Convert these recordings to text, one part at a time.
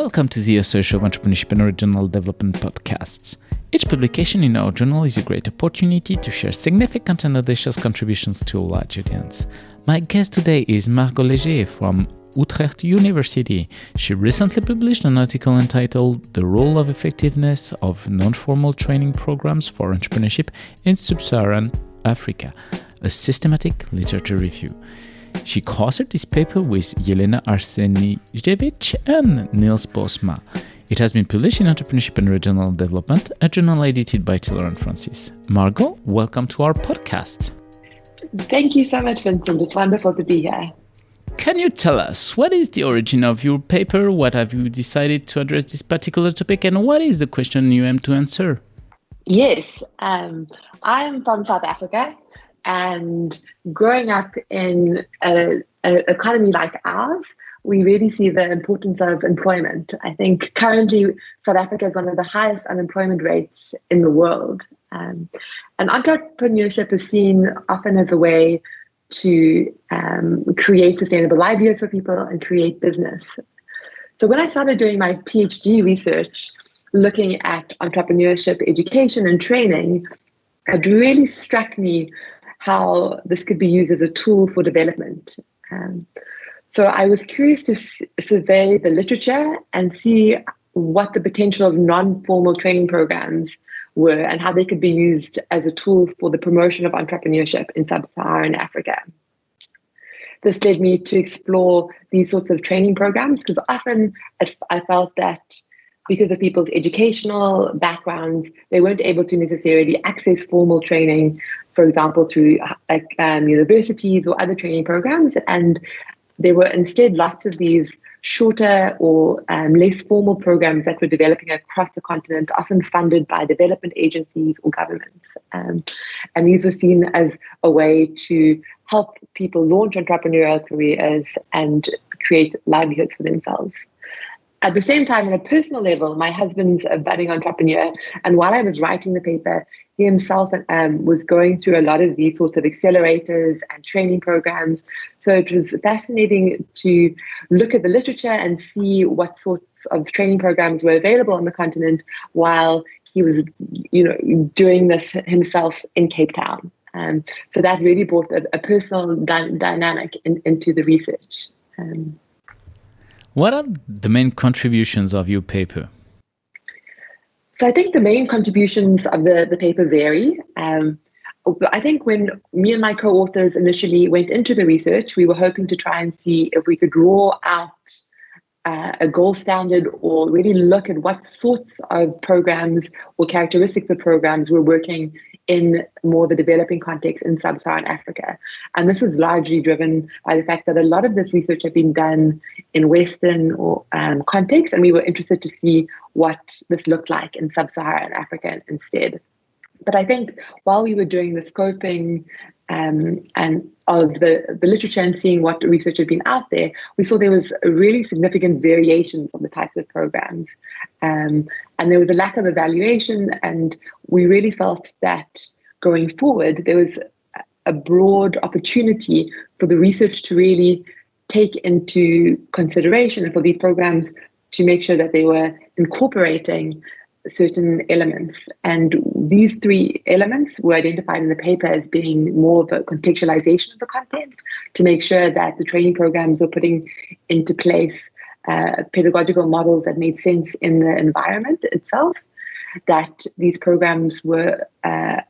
Welcome to the Search of Entrepreneurship and Regional Development podcasts. Each publication in our journal is a great opportunity to share significant and audacious contributions to a large audience. My guest today is Margot Leger from Utrecht University. She recently published an article entitled The Role of Effectiveness of Non-Formal Training Programs for Entrepreneurship in Sub-Saharan Africa, a systematic literature review. She co-authored this paper with Jelena Arsenijevic and Niels Bosma. It has been published in Entrepreneurship and Regional Development, a journal edited by Taylor and Francis. Margot, welcome to our podcast. Thank you so much, Vincent. It's wonderful to be here. Can you tell us what is the origin of your paper? What have you decided to address this particular topic, and what is the question you aim to answer? Yes, I'm from South Africa, and growing up in an economy like ours, we really see the importance of employment. I think currently South Africa is one of the highest unemployment rates in the world. And entrepreneurship is seen often as a way to create sustainable livelihoods for people and create business. So when I started doing my PhD research, looking at entrepreneurship, education, and training, it really struck me how this could be used as a tool for development. So I was curious to survey the literature and see what the potential of non-formal training programs were and how they could be used as a tool for the promotion of entrepreneurship in sub-Saharan Africa. This led me to explore these sorts of training programs because often I felt that because of people's educational backgrounds, they weren't able to necessarily access formal training, for example, through universities or other training programs. And there were instead lots of these shorter or less formal programs that were developing across the continent, often funded by development agencies or governments. And these were seen as a way to help people launch entrepreneurial careers and create livelihoods for themselves. At the same time, on a personal level, my husband's a budding entrepreneur. And while I was writing the paper, he himself was going through a lot of these sorts of accelerators and training programs. So it was fascinating to look at the literature and see what sorts of training programs were available on the continent while he was, doing this himself in Cape Town. So that really brought a personal dynamic into the research. What are the main contributions of your paper? So I think the main contributions of the paper vary. I think when me and my co-authors initially went into the research, we were hoping to try and see if we could draw out a gold standard or really look at what sorts of programs or characteristics of programs were working in more the developing context in sub-Saharan Africa. And this was largely driven by the fact that a lot of this research had been done in Western or context, and we were interested to see what this looked like in sub-Saharan Africa instead. But I think while we were doing the scoping and of the literature and seeing what research had been out there, we saw there was a really significant variations of the types of programs. And there was a lack of evaluation, and we really felt that going forward, there was a broad opportunity for the research to really take into consideration and for these programs to make sure that they were incorporating certain elements. And these three elements were identified in the paper as being more of a contextualization of the content to make sure that the training programs were putting into place pedagogical models that made sense in the environment itself, that these programs were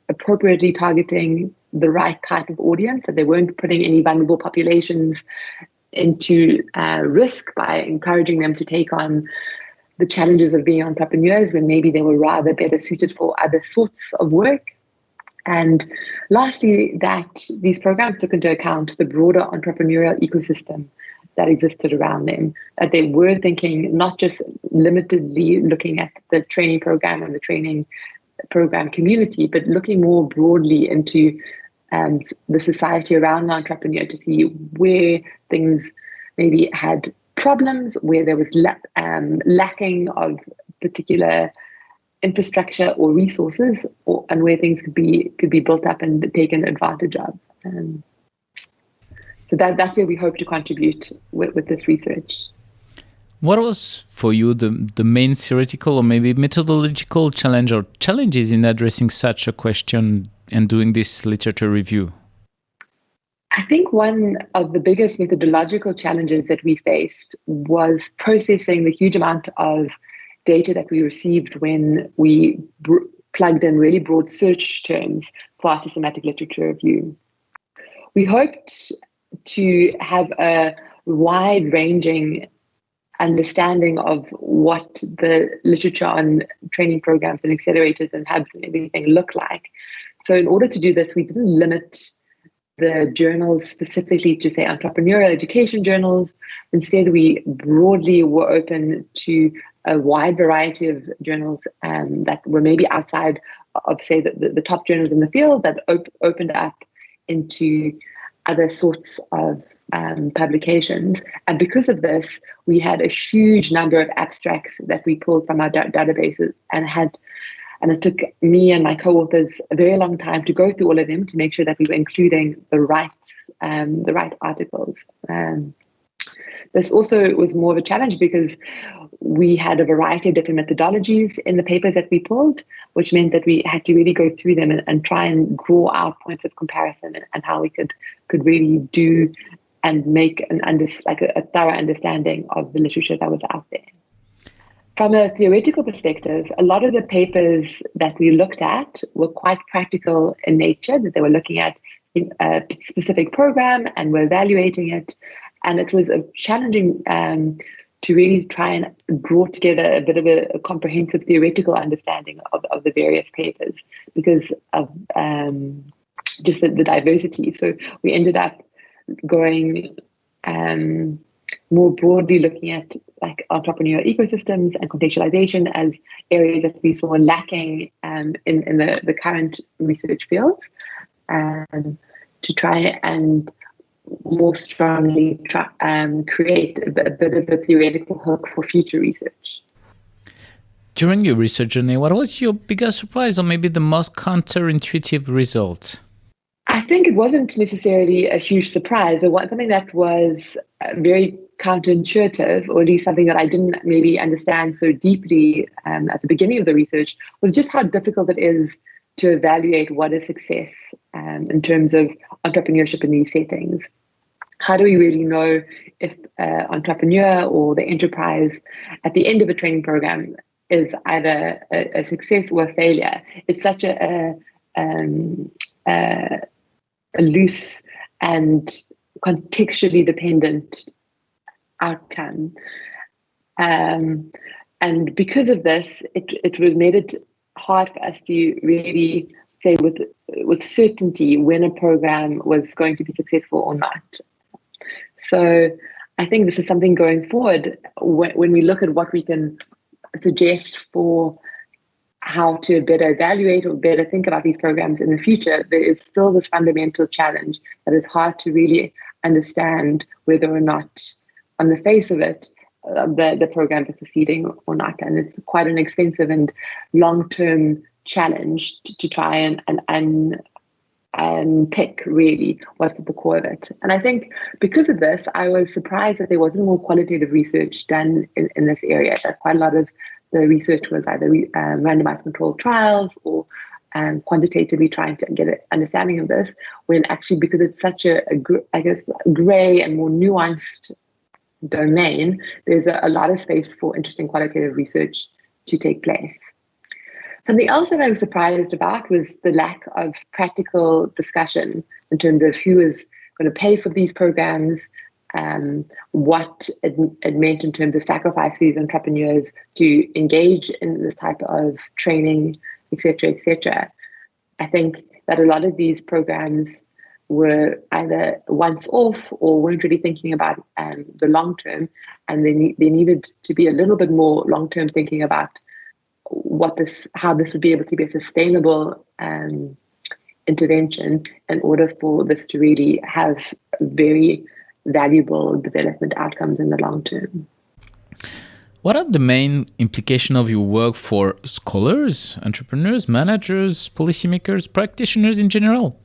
appropriately targeting the right type of audience, that they weren't putting any vulnerable populations into risk by encouraging them to take on the challenges of being entrepreneurs when maybe they were rather better suited for other sorts of work. And lastly, that these programs took into account the broader entrepreneurial ecosystem that existed around them, that they were thinking not just limitedly looking at the training program and the training program community, but looking more broadly into the society around the entrepreneur to see where things maybe had problems, where there was lacking of particular infrastructure or resources, and where things could be built up and taken advantage of. So that's where we hope to contribute with this research. What was for you the main theoretical or maybe methodological challenge or challenges in addressing such a question and doing this literature review? I think one of the biggest methodological challenges that we faced was processing the huge amount of data that we received when we plugged in really broad search terms for our systematic literature review. We hoped to have a wide-ranging understanding of what the literature on training programs and accelerators and hubs and everything look like. So in order to do this, we didn't limit the journals specifically to, say, entrepreneurial education journals. Instead, we broadly were open to a wide variety of journals that were maybe outside of, say, the top journals in the field, that opened up into other sorts of publications. And because of this, we had a huge number of abstracts that we pulled from our databases and it took me and my co-authors a very long time to go through all of them to make sure that we were including the right articles. This also was more of a challenge because we had a variety of different methodologies in the papers that we pulled, which meant that we had to really go through them and try and draw out points of comparison and how we could really do and make a thorough understanding of the literature that was out there. From a theoretical perspective, a lot of the papers that we looked at were quite practical in nature, that they were looking at a specific program and were evaluating it. And it was challenging to really try and draw together a bit of a comprehensive theoretical understanding of the various papers because of just the diversity. So we ended up going more broadly looking at like entrepreneurial ecosystems and contextualization as areas that we saw lacking in the current research fields, to try and more strongly create a bit of a theoretical hook for future research. During your research journey, what was your biggest surprise or maybe the most counterintuitive result? I think it wasn't necessarily a huge surprise. Something that was very counterintuitive, or at least something that I didn't maybe understand so deeply at the beginning of the research, was just how difficult it is to evaluate what is success in terms of entrepreneurship in these settings. How do we really know if entrepreneur or the enterprise at the end of a training program is either a success or a failure? It's such a loose and contextually dependent outcome. And because of this, it was made it hard for us to really say with certainty when a program was going to be successful or not. So I think this is something going forward when we look at what we can suggest for how to better evaluate or better think about these programs in the future. There is still this fundamental challenge that is hard to really understand whether or not, on the face of it, the programs are succeeding or not. And it's quite an expensive and long-term challenge to try and pick really what's at the core of it. And I think because of this, I was surprised that there wasn't more qualitative research done in this area. That quite a lot of the research was either randomized controlled trials or quantitatively trying to get an understanding of this, when actually, because it's such a gray and more nuanced domain, there's a lot of space for interesting qualitative research to take place. Something else that I was surprised about was the lack of practical discussion in terms of who is going to pay for these programs, what it meant in terms of sacrifice for these entrepreneurs to engage in this type of training, etc., etc. I think that a lot of these programs were either once off or weren't really thinking about the long term, and they needed to be a little bit more long term thinking about how this would be able to be a sustainable intervention in order for this to really have very valuable development outcomes in the long term. What are the main implications of your work for scholars, entrepreneurs, managers, policymakers, practitioners in general?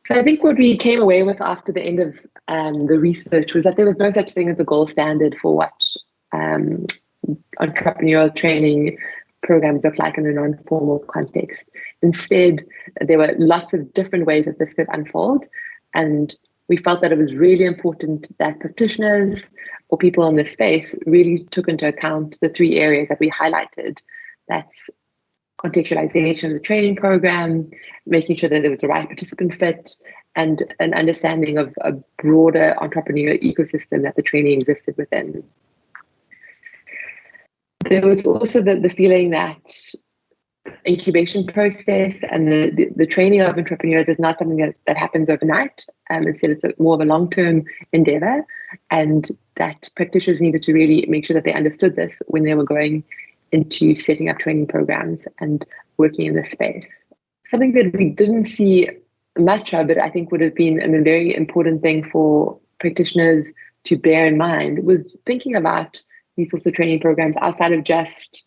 So I think what we came away with after the end of the research was that there was no such thing as a gold standard for what entrepreneurial training programs look like in a non-formal context. Instead, there were lots of different ways that this could unfold, and we felt that it was really important that practitioners or people in this space really took into account the three areas that we highlighted. That's contextualization of the training program, making sure that there was the right participant fit, and an understanding of a broader entrepreneurial ecosystem that the training existed within. There was also the feeling that incubation process and the training of entrepreneurs is not something that happens overnight. Instead, it's more of a long-term endeavor, and that practitioners needed to really make sure that they understood this when they were going into setting up training programs and working in this space. Something that we didn't see much of, but I think would have been a very important thing for practitioners to bear in mind, was thinking about these sorts of training programs outside of just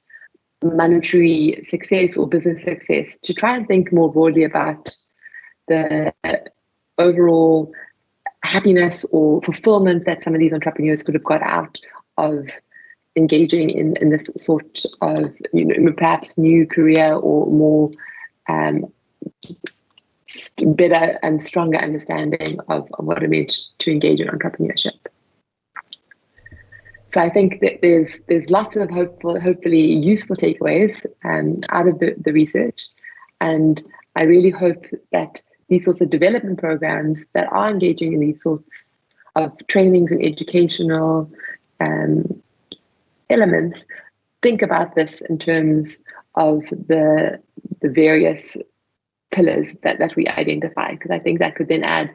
monetary success or business success, to try and think more broadly about the overall happiness or fulfillment that some of these entrepreneurs could have got out of engaging in this sort of, perhaps new career or more better and stronger understanding of what it meant to engage in entrepreneurship. So I think that there's lots of hopefully useful takeaways out of the research, and I really hope that these sorts of development programs that are engaging in these sorts of trainings and educational elements think about this in terms of the various pillars that we identify, because I think that could then add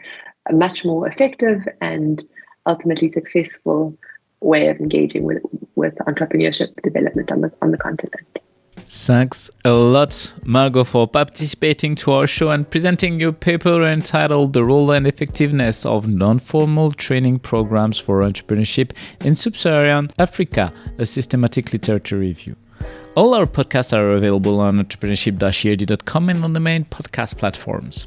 a much more effective and ultimately successful way of engaging with entrepreneurship development on the continent. Thanks a lot, Margot, for participating to our show and presenting your paper entitled The Role and Effectiveness of Non-Formal Training Programs for Entrepreneurship in Sub-Saharan Africa, a systematic literature review. All our podcasts are available on entrepreneurship-erd.com and on the main podcast platforms.